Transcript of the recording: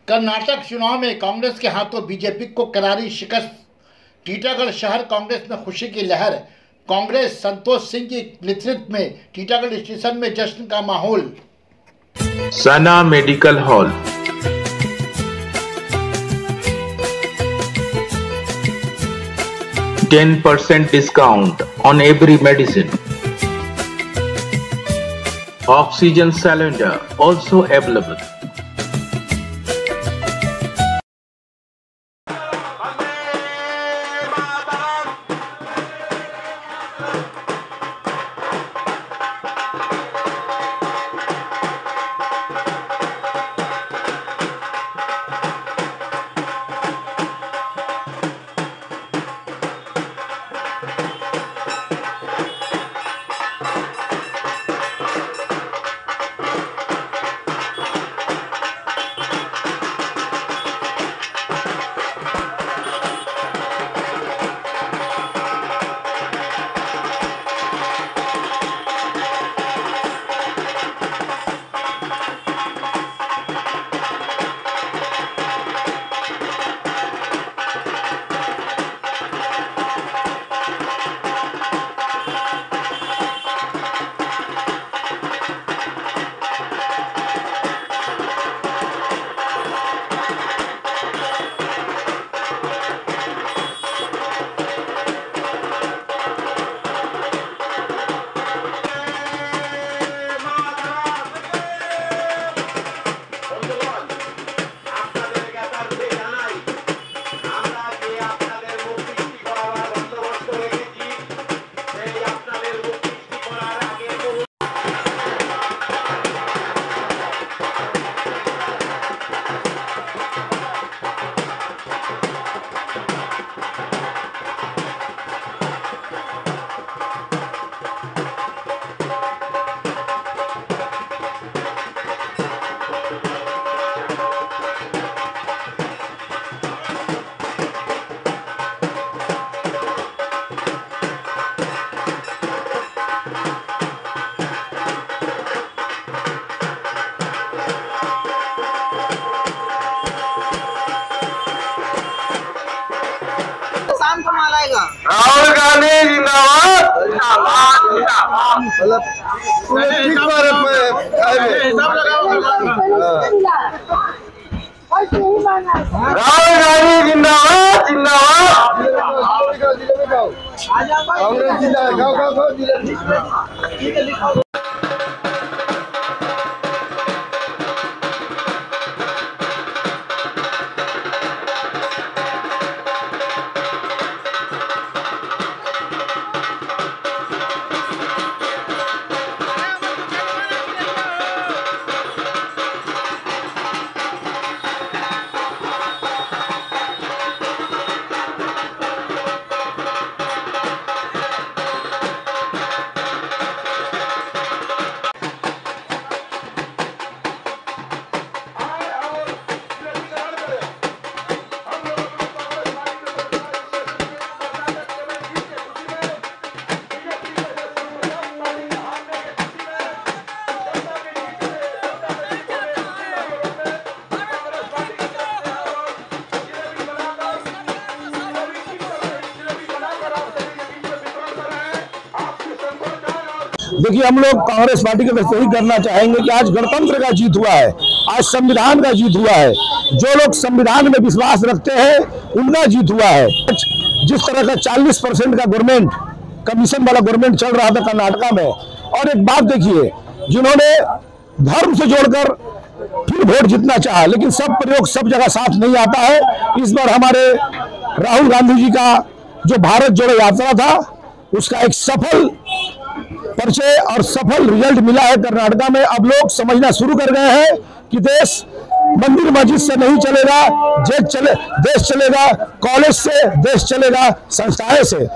कर्नाटक चुनाव में कांग्रेस के हाथों बीजेपी को करारी शिकस्त। टीटागढ़ शहर कांग्रेस में खुशी की लहर। कांग्रेस संतोष सिंह के नेतृत्व में टीटागढ़ स्टेशन में जश्न का माहौल। Sana medical hall, %10 discount on every medicine. Oxygen cylinder also available. Rahul Gandhi जिंदाबाद। राहुल गांधी जिंदाबाद जिंदाबाद। कांग्रेस जिंदाबाद। देखिए, हम लोग कांग्रेस पार्टी के तरफ से ही करना चाहेंगे कि आज गणतंत्र का जीत हुआ है, आज संविधान का जीत हुआ है। जो लोग संविधान में विश्वास रखते हैं उनका जीत हुआ है। जिस तरह का 40% का गवर्नमेंट कमीशन वाला गवर्नमेंट चल रहा था कर्नाटक में, और एक बात देखिए, जिन्होंने धर्म से जोड़कर फिर वोट जीतना चाहा, लेकिन सब प्रयोग सब जगह साथ नहीं आता है। इस बार हमारे राहुल गांधी जी का जो भारत जोड़ो यात्रा था, उसका एक सफल परिचय और सफल रिजल्ट मिला है कर्नाटक में। अब लोग समझना शुरू कर गए हैं कि देश मंदिर मस्जिद से नहीं चलेगा, देश चलेगा कॉलेज से, देश चलेगा संस्थाएं से।